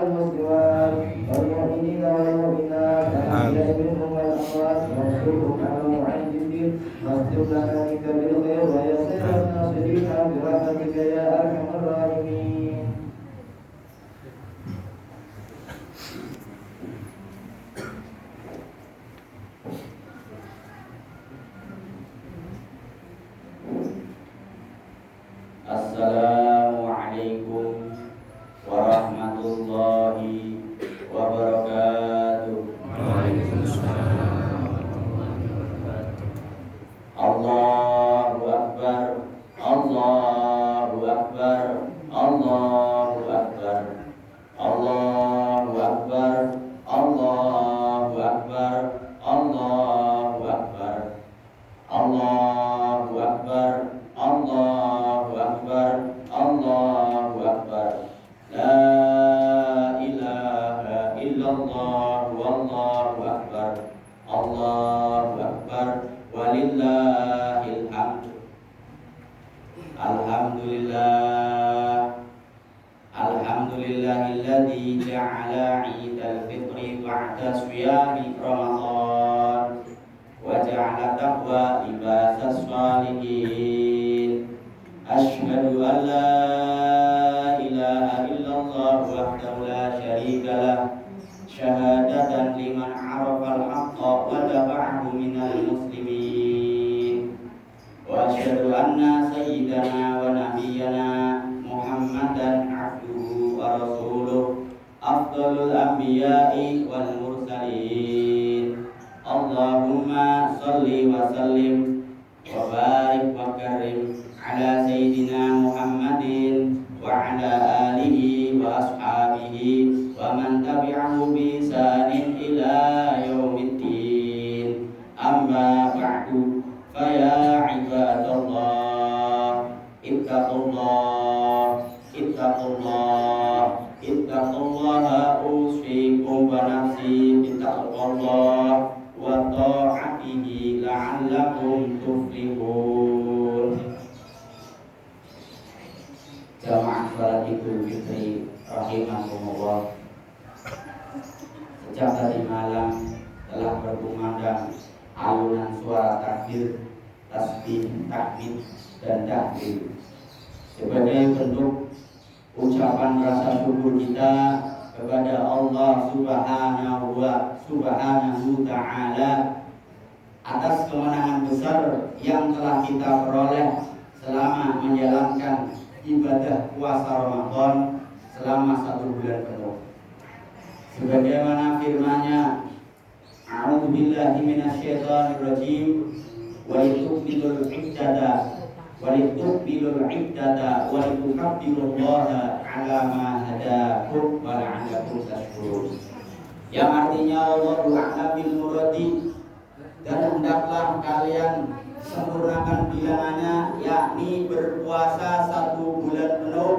والمسلمات والمؤمنين والمؤمنات الأحياء منهم والأموات واغفرهم على معجزين واختم لنا بك بالخير ويسر الناصرين برحمتك يا أرحم الراحمين. Assalamualaikum warahmatullahi wabarakatuh. Waalaikumsalam. Allahu Akbar, Allahu Akbar, Allahu Akbar, Allahu Akbar, Allahu Akbar, Allahu Akbar, Allahu Akbar, Allahu Akbar, Allahu Akbar. La ilaha illallah, wallahu akbar, Allahu akbar, walillahil hamd. Alhamdulillah, alhamdulillahilladzi ja'ala 'idal fitri ba'da siyami Ramadan wa ja'ala taqwa libasas shalihin. Asyhadu an la ilaha illallah wahdahu la syarika lah, syahadatan liman 'arafal haqqa wa taba'ahu minal muslimin. Wa asyhadu anna sayyidana wa nabiyyana Muhammadan 'abduhu wa rasuluh, afdalul anbiya'i wal mursalin. Allahumma shalli wa sallim wa barik wa karim ala sayyidina Muhammadin wa ala alihi wa ashabihi wa man tabi'ahu bi ihsanin ila yaumiddin. Amma ba'du, fa ya ibadallah, ittaqullah, ittaqullah, ittaqullaha usikum wa nafsi bittaqullah wa ta'atihi la'allakum tuflihun. Jamaah salat Idul Fitri rahimakumullah. Sejak tadi malam telah berkumandang alunan suara takbir, tasbih, tahmid dan tahlil sebagai bentuk ucapan rasa syukur kita kepada Allah Subhanahu Ta'ala atas kemenangan besar yang telah kita peroleh selama menjalankan ibadah puasa Ramadan selama 1 bulan penuh. Sebagaimana firman-Nya, A'udzubillahi minasyaitonirrajim, wa litukmilul iddata wa litukabbirullaha 'ala ma hadakum wa la'allakum tashkurun. Yang artinya Allahu a'lam bil muradi, dan hendaklah kalian sempurnakan bilangannya, yakni berpuasa 1 bulan penuh.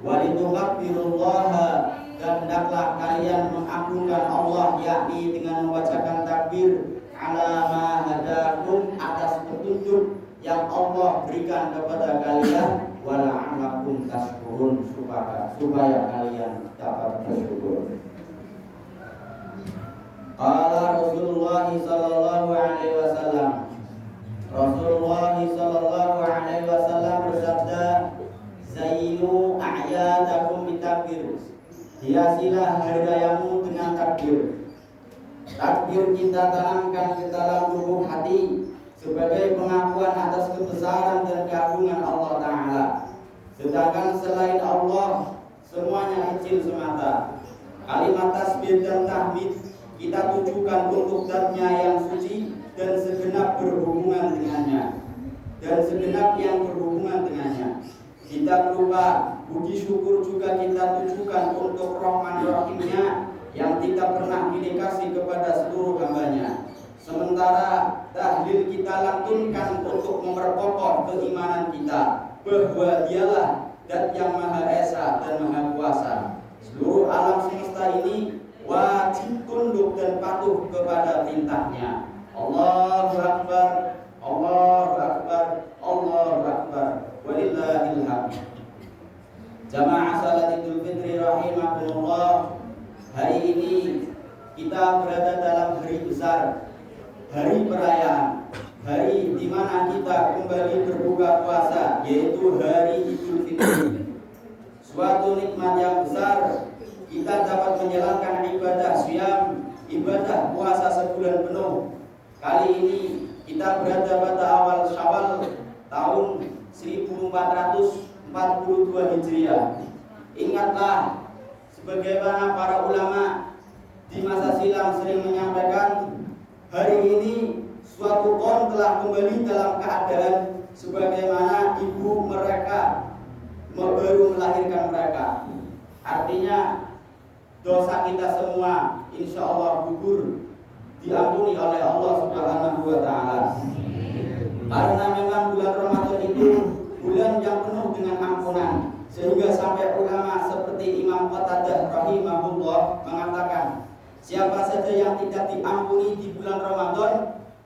Walitukabbirullaha, dan hendaklah kalian mengagungkan Allah, yakni dengan membacakan takbir, ala ma hadakum, atas petunjuk yang Allah berikan kepada kalian, wala'allakum tashkurun, supaya kalian dapat bersyukur. Qala Rasulullah sallallahu alaihi wasallam, Rasulullah sallallahu alaihi wasallam bersabda, zayyinu a'yadakum bitakbir, hiasilah hari rayamu dengan takbir. Takbir kita tanamkan ke dalam lubuk hati sebagai pengakuan atas kebesaran dan keagungan Allah Ta'ala. Sedangkan selain Allah semuanya kecil semata. Kalimat tasbih dan tahmid kita tujukan untuk zat-Nya yang suci dan segenap berhubungan dengannya, dan segenap yang berhubungan dengannya. Tidak lupa puji syukur juga kita tujukan untuk Rahman Rahimnya yang tidak pernah dikasih kepada seluruh hambanya. Sementara tahlil kita lantunkan untuk memperkokoh keimanan kita bahwa Dialah Zat yang Maha Esa dan Maha Kuasa. Seluruh alam semesta ini wajib tunduk dan patuh kepada perintahnya. Allahu Akbar, Allahu Akbar, Allahu Akbar, walillahil hamd. Jamaah salat Idul Fitri rahimakumullah. rahimakumullah, hari ini kita berada dalam hari besar, hari perayaan, hari di mana kita kembali berbuka puasa, yaitu hari Idul Fitri. Suatu nikmat yang besar, kita dapat menjalankan ibadah siyam, ibadah puasa sebulan penuh. Kali ini kita berada pada awal Syawal tahun 1442 Hijriah. Ingatlah, sebagaimana para ulama di masa silam sering menyampaikan, hari ini suatu kaum telah kembali dalam keadaan sebagaimana ibu mereka baru melahirkan mereka. Artinya dosa kita semua insya Allah gugur, diampuni oleh Allah Subhanahu wa Ta'ala. Karena memang bulan Ramadan itu bulan yang penuh dengan ampunan, sehingga sampai ulama seperti Imam Qatadah rahimahullah mengatakan, siapa saja yang tidak diampuni di bulan Ramadan,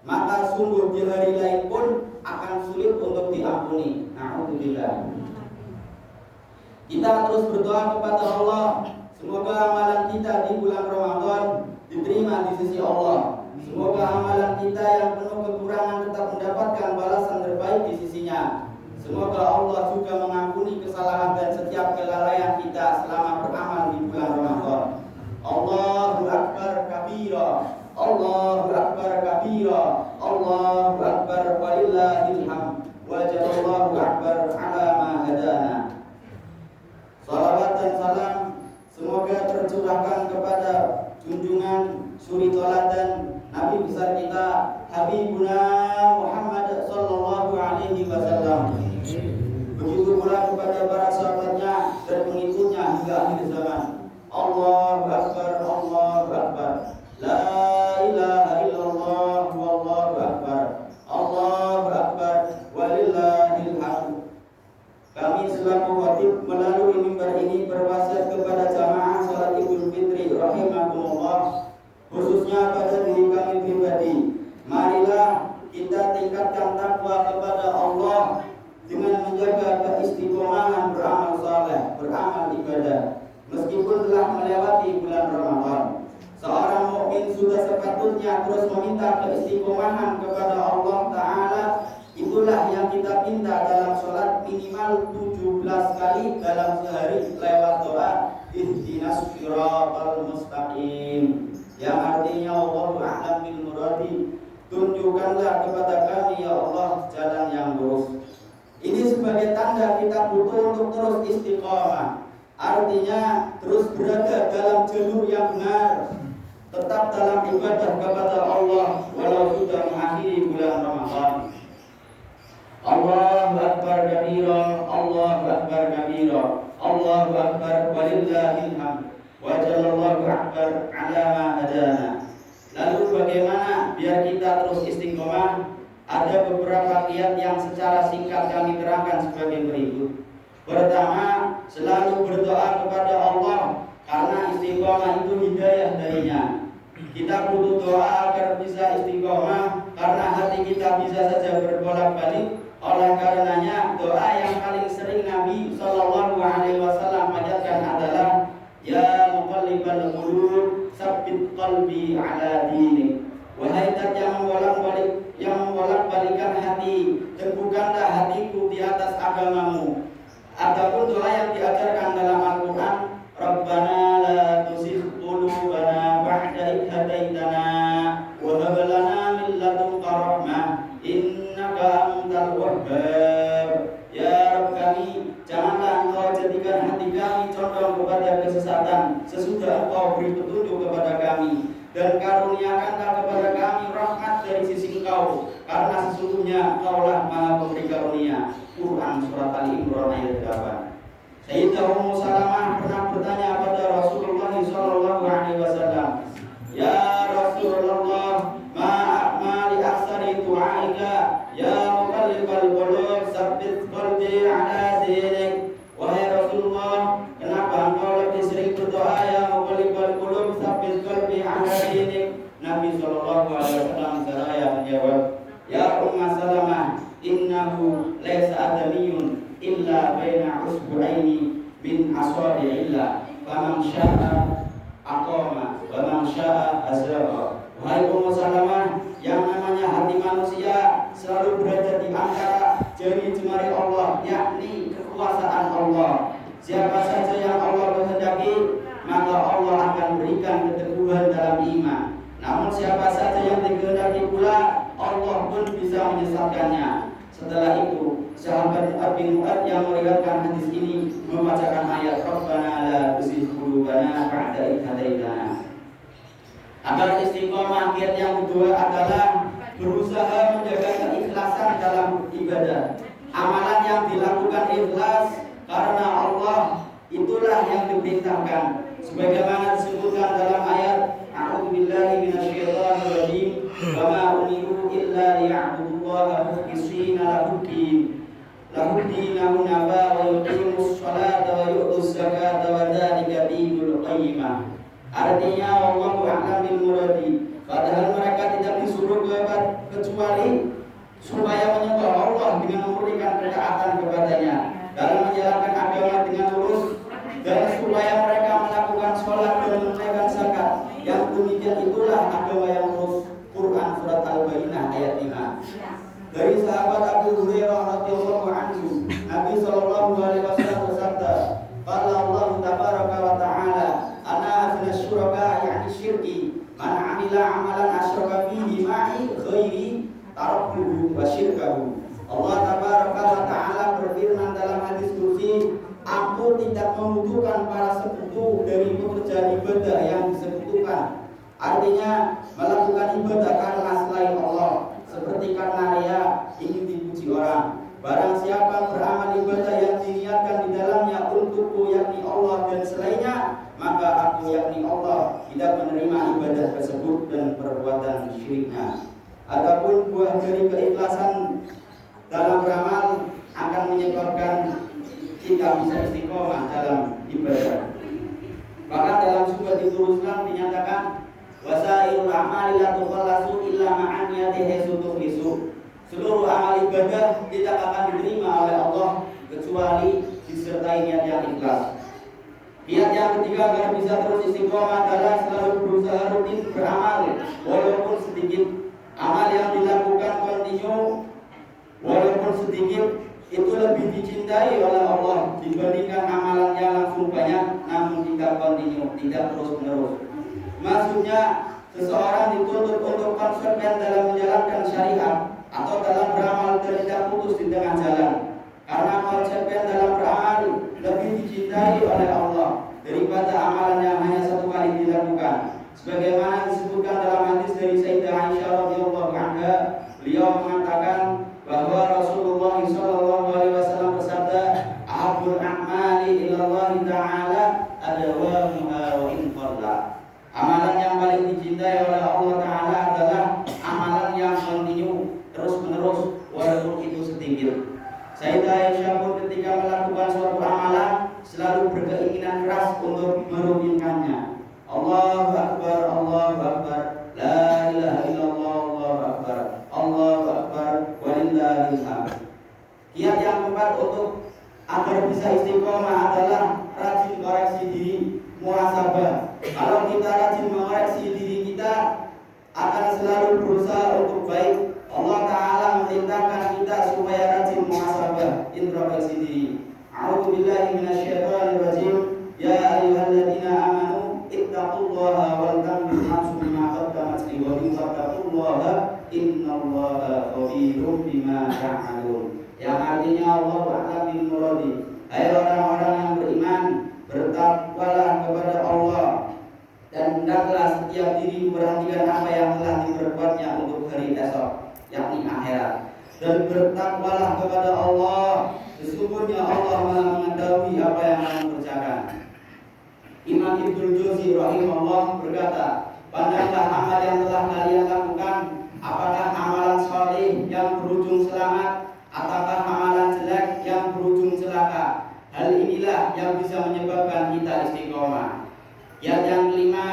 maka sungguh di hari lain pun akan sulit untuk diampuni. Na'udzubillah. Kita terus berdoa kepada Allah, semoga amalan kita di bulan Ramadan diterima di sisi Allah. Semoga amalan kita yang penuh kekurangan tetap mendapatkan balasan terbaik di sisinya. Semoga Allah juga mengampuni kesalahan dan setiap kelalaian kita selama beramal di bulan Ramadan. Allahu Akbar kabira, Allahu Akbar kabira, Allahu Akbar walillahil hamd, wa jalallahu akbar ala ma hadana. Salawat dan salam semoga tercurahkan kepada junjungan suri tauladan Nabi besar kita Habibuna Muhammad sallallahu alaihi wasallam. Begitu pula kepada para sahabatnya dan pengikutnya hingga akhir zaman. Allahu Akbar, Allahu Akbar. La ilaha illallah wallahu akbar. Allahu Akbar walillahil hamd. Kami selaku khatib melalui mimbar ini berwasiat kepada jamaah salat Idul Fitri rahimakumullah, khususnya pada diri kami pribadi. Marilah kita tingkatkan takwa kepada Allah dengan menjaga keistiqomahan beramal saleh, beramal ibadah. Meskipun telah melewati bulan Ramadan, seorang mukmin sudah sepatutnya terus meminta keistiqomahan kepada Allah Ta'ala. Itulah yang kita minta dalam sholat minimal 17 kali dalam sehari lewat doa ihdinas siratal mustaqim, yang artinya Allahu a'lam bil muradi, tunjukkanlah kepada kami ya Allah jalan yang lurus. Ini sebagai tanda kita butuh untuk terus istiqomah, artinya terus berada dalam jalur yang benar, tetap dalam ibadah kepada Allah walau sudah mengakhiri bulan Ramadan. Allahu Akbar kabira, Allahu Akbar kabira, Allahu Akbar walillahil hamd, wa jalallahu akbar ala ma hadana. Lalu bagaimana biar kita terus istiqomah? Ada beberapa kiat yang secara singkat kami terangkan sebagai berikut. Pertama, selalu berdoa kepada Allah, karena istiqomah itu hidayah darinya. Kita butuh doa agar bisa istiqomah, karena hati kita bisa saja berbolak-balik. Oleh karenanya doa yang paling sering Nabi Shallallahu Alaihi Wasallam ajarkan adalah ya muqallibal qulub tsabbit qalbi ala dinik. Wahai zat yang membolak-balikan hati, teguhkanlah hatiku di atas agamamu. Adapun doa yang diajarkan dalam Al-Quran, Rabbana la tuzigh qulubana ba'da idh hadaitana wa hab lana min ladunka rahmah innaka antal wahhab. Ya Rabb kami, janganlah Engkau jadikan hati kami condong kepada kesesatan sesudah Engkau beri petunjuk kepada kami, dan karuniakanlah kepada kami rahmat dari sisi Engkau, karena sesungguhnya Engkaulah Maha Pemberi karunia. Quran surat Ali Imran ayat 8. Sayyidah Ummu Salamah pernah bertanya kepada Rasulullah sallallahu alaihi wasallam, ya Rasulullah, ma'amali aksari tu'aika ya muqallibal qulub tsabbit qalbi ala dinik. Wahai Rasulullah, kenapa engkau lebih sering berdoa ya muqallibal qulub tsabbit qalbi ala dinik? Nabi sallallahu alaihi wasallam seraya menjawab, ya Ummu Salamah, innahu laisa adamiyun illa baina usbu'aini min asabi'illah, fa faman syaa aqama wa man syaa azraqa. Wahai Ummu Salamah, yang namanya hati manusia selalu berada di antara jari jemari Allah, yakni kekuasaan Allah. Siapa saja yang Allah kehendaki, maka Allah akan berikan keteguhan dalam iman. Namun siapa saja yang dikehendaki pula, Allah pun bisa menyesatkannya. Setelah itu, sahabat Abi Mu'ad yang meriwayatkan hadis ini membacakan ayat Rabbana la tuzigh qulubana ba'da idh hadaitana. Agar istiqomah, kiat yang kedua adalah berusaha menjaga keikhlasan dalam ibadah. Amalan yang dilakukan ikhlas karena Allah, itulah yang diperintahkan. Sebagaimana disebutkan dalam ayat A'udzubillahi minasyaitonir rajim, wa ma umiru illa liya'budullaha mukhlishina lahud-din hunafa wa yuqimus sholata wa yu'tuz zakata wa dzalika dinul qayyimah. Artinya wallahu a'lam bil muradi. Padahal mereka tidak disuruh kecuali supaya menyembah Allah dengan memberikan ketaatan kepadanya dalam menjalankan agama dengan lurus, dan supaya mereka melakukan sholat dan menunaikan zakat. Yang demikian itulah agama yang lurus. Quran surat Al-Baqarah ayat 5. Dari sahabat Abu Hurairah radhiyallahu anhu, Nabi sallallahu alaihi wasallam bersabda, qala Allah tabaraka wa ta'ala, ana aghna syuraka yani syirki, man 'amila 'amalan asyraka fihi ma'i ghairi taraktuhu wa syirkahu. Allah tabaraka wa ta'ala berfirman dalam hadis qudsi, aku tidak membutuhkan para sekutu dari pekerjaan ibadah yang disekutukan. Artinya melakukan ibadah karena selain Allah, seperti karena ria, ingin dipuji orang. Barang siapa beramal ibadah yang diniatkan di dalamnya untukku, yakni Allah dan selainnya, maka aku yakni Allah tidak menerima ibadah tersebut dan perbuatan syiriknya. Adapun buah dari keikhlasan dalam beramal akan menyebabkan kita bisa istiqomah dalam ibadah. Bahkan dalam sebuah Tidur Islam dinyatakan, wasairul a'mali la tukhallasu illa ma'an niyatihi sutuhisu. Seluruh amal ibadah tidak akan diterima oleh Allah kecuali disertai niat yang ikhlas. Kiat yang ketiga agar bisa terus istiqomah adalah selalu berusaha rutin beramal walaupun sedikit. Amal yang dilakukan kontinu walaupun sedikit itu lebih dicintai oleh Allah dibandingkan amalan yang langsung banyak namun tidak kontinu, tidak terus menerus. Maksudnya seseorang dituntut untuk konsisten dalam menjalankan syariat atau dalam beramal dan tidak putus di tengah jalan. Karena konsisten dalam beramal lebih dicintai oleh Allah daripada amalan yang hanya satu kali dilakukan. Sebagaimana disebutkan dalam hadis dari Sayyidah Aisyah radhiyallahu anha, beliau mengatakan bahwa Rasulullah sallallahu alaihi wasallam bersabda, "Ahabbul a'mali ila Allah ta'ala adawamuha wa in qalla." Amalan yang paling dicintai oleh Allah Ta'ala adalah amalan yang kontinu, terus menerus, walaupun itu sedikit. Sayyidah Aisyah pun ketika melakukan suatu amalan selalu berkeinginan keras untuk merutinkannya. Allahu Akbar, Allahu Akbar, la ilaha illallah, Allahu Akbar, Allahu Akbar, walillahil hamd. Kiat yang keempat untuk agar bisa istiqomah adalah rajin koreksi diri, muhasabah. Kalau kita rajin mengoreksi diri kita, akan selalu berusaha untuk baik. Allah Ta'ala memerintahkan kita supaya rajin muhasabah, introspeksi diri. A'udzubillahi minasyaitonir rajim. Ya ayyuhalladzina amanu ittaqullaha wal tanzur nafsum ma qaddamat lighadin wattaqullaha innallaha khabirum bima ta'malun. Yang artinya Allah Ta'ala bil muradi. Hai orang-orang yang beriman, bertakwalah kepada Allah dan hendaklah setiap diri memperhatikan apa yang telah diperbuatnya untuk hari esok, yakni akhirat. Dan bertakwalah kepada Allah, sesungguhnya Allah Maha mengetahui apa yang kamu kerjakan. Imam Ibnu Jauzi rahimahullah berkata, pandanglah amal yang telah kalian lakukan, apakah amalan saleh yang berujung selamat ataukah amalan jelek yang berujung celaka. Hal inilah yang bisa menyebabkan kita istiqomah. Yang kelima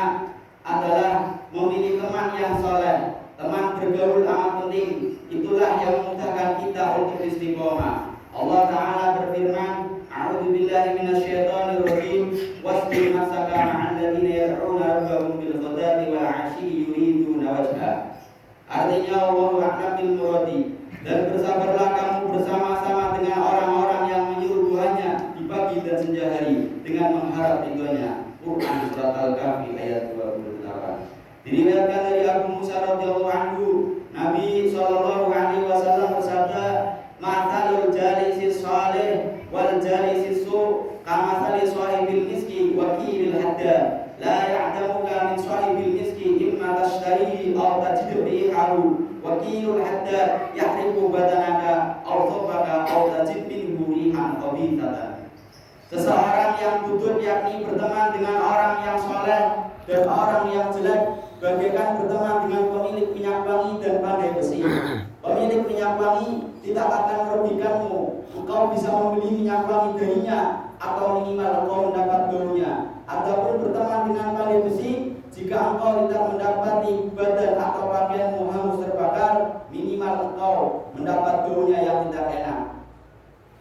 adalah memilih teman yang soleh. Teman bergaul amat penting. Itulah yang memudahkan kita untuk istiqomah. Allah Ta'ala berfirman, A'udzubillahi minasyaitonir rajim, wasbir nafsaka ma'al ladzina yad'una rabbahum bil ghadati wal 'ashyi yuriduna wajha. Artinya wallahu a'lam bil muradi. Dan bersabarlah kamu bersama-sama dengan orang-orang yang menyuruh Tuhannya di pagi dan senja hari dengan mengharap ridhonya. Quran surat Al-Kahfi ayat 28. Diriwayatkan dari Abu Musa radhiyallahu anhu, Nabi sallallahu alaihi wasallam bersabda, "Mathalul jalisi shalih wal jalisi su' kamathali sahibil miski wa qilil hadda la ya'damuka min sahibil miski imma tashtarihi aw tajidu rihahu wa qilul hadda yahriqu badanaka aw thawbaka aw tajid minhu rihan khabithatan." Seseorang yang duduk yakni berteman dengan orang yang saleh dan orang yang jelek bagaikan berteman dengan pemilik minyak wangi dan pandai besi. Pemilik minyak wangi tidak akan merugikanmu. Engkau bisa membeli minyak wangi darinya atau minimal engkau mendapat baunya. Adapun berteman dengan pandai besi, jika engkau tidak mendapati badan atau pakaianmu hangus terbakar, minimal engkau mendapat baunya yang tidak enak.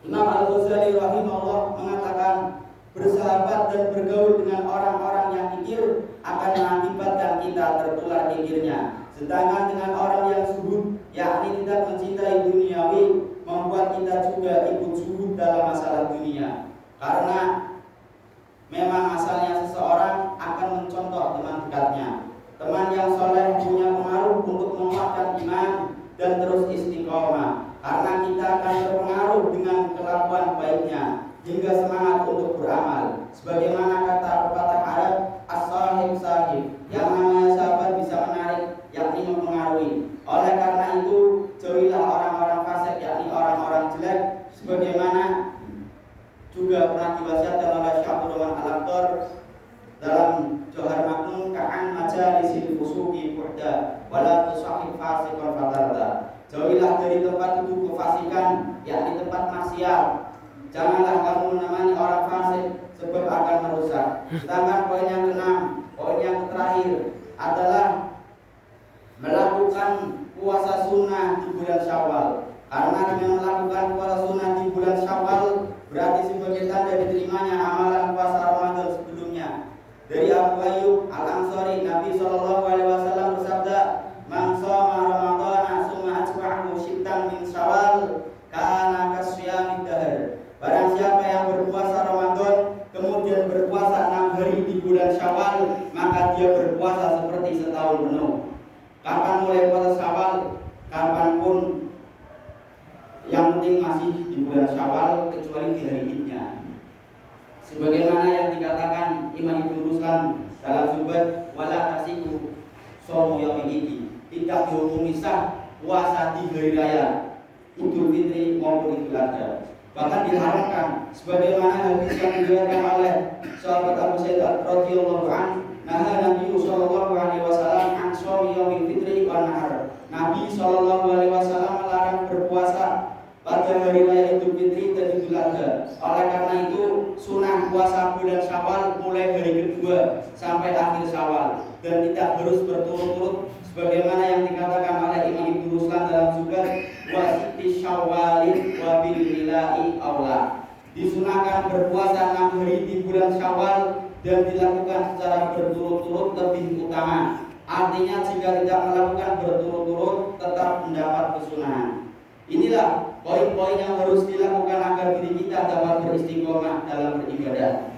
Imam Al-Ghazali rahimahullah mengatakan, bersahabat dan bergaul dengan orang-orang yang kikir akan mengakibatkan kita tertular kikirnya. Sedangkan dengan orang yang zuhud, yakni tidak mencintai duniawi, membuat kita juga ikut zuhud dalam masalah dunia. Karena memang asalnya seseorang akan mencontoh teman dekatnya. Teman yang soleh punya pengaruh untuk menguatkan iman dan terus istiqomah. Karena kita akan terpengaruh dengan kelakuan baiknya hingga semangat untuk beramal. Sebagaimana kata pepatah Arab, as-sahib sahib, yang namanya sahabat bisa menarik, yakni mempengaruhi. Oleh karena itu, jauhilah orang-orang fasik, yakni orang-orang jelek, sebagaimana juga pernah diwasiatkan oleh Syekh Rahman Al-Aqtar dalam Johar Maknun, ka'an majalisil fusuqi bu'da wala tusahib fasiqan fatarda. Jauhilah dari tempat duduk kefasikan, yakni tempat maksiat. Janganlah kamu menemani orang fasik, sebab akan merusak. Sedangkan poin yang keenam, poin yang terakhir adalah melakukan puasa sunnah di bulan Syawal. Karena dengan melakukan puasa sunnah di bulan Syawal berarti sebagai tanda diterimanya amalan puasa Ramadan sebelumnya. Dari Abu Ayyub Al-Ansari, Nabi SAW bersabda, "Man shoma Ramadhana summa atba'ahu sittan min Syawal kana kasyamid dahr." Barang siapa yang berpuasa Ramadan kemudian berpuasa 6 hari di bulan Syawal, maka dia berpuasa seperti setahun penuh. Kapan mulai puasa Syawal? Kapanpun, yang penting masih di bulan Syawal kecuali di hari Idnya. Sebagaimana yang dikatakan Imam Ibnu Ruslan dalam Zubat, wala tasiku somu yaumil idi, tidak dihukumi sah puasa di hari raya Idul Fitri maupun Idul Adha. Bahkan diharamkan sebagaimana hadis yang diriwayatkan oleh sahabat Abu Sa'id radhiyallahu anhu, naha Nabi sallallahu alaihi wasallam an shaumi yaumil fitri wan nahar. Nabi sallallahu alaihi wasallam melarang berpuasa pada hari raya Idul Fitri dan Idul Adha. Oleh karena itu, sunah puasa bulan Syawal mulai hari kedua sampai akhir Syawal dan tidak harus berturut-turut sebagaimana yang dikatakan oleh Imam Ibnu Ruslan dalam Zubat, wa siti Syawalin wa bil ilahi aula. Disunahkan berpuasa 6 hari di bulan Syawal dan dilakukan secara berturut-turut lebih utama. Artinya jika tidak melakukan berturut-turut tetap mendapat kesunahan. Inilah poin-poin yang harus dilakukan agar diri kita dapat beristiqomah dalam beribadah.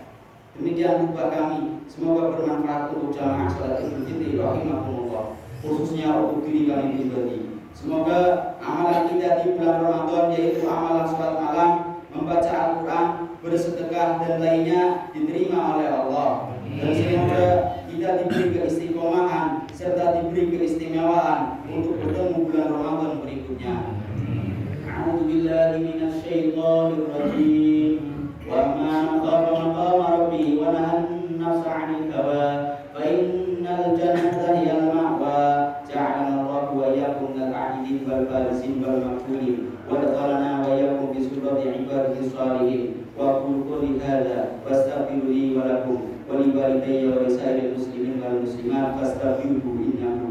Demikian khutbah kami, semoga bermanfaat untuk jamaah salat Idul Fitri rahimahumullah, khususnya untuk diri kami pribadi. Semoga amalan kita di bulan Ramadan, yaitu amalan salat malam, membaca Al-Quran, bersedekah dan lainnya diterima oleh Allah. Dan semoga kita diberi keistiqomahan serta diberi keistimewaan untuk bertemu bulan Ramadan berikutnya. A'udzu billahi minasy syaithanir rajim. Wa ma khaba maqama rabbi wa nahan nafsa 'anil hawa fa innal jannata hiyal ma'wa. Ja'alana Allahu wa iyyakum minal 'abidin wal farisin wal maqbulin wa dakhalana wa iyyakum fi surati 'ibadihi shalihin. Wa qul qawli hadza wastaghfiru li wa lakum wa li walidayya wa li sa'iril muslimin wal muslimat fastaghfiruhu innahu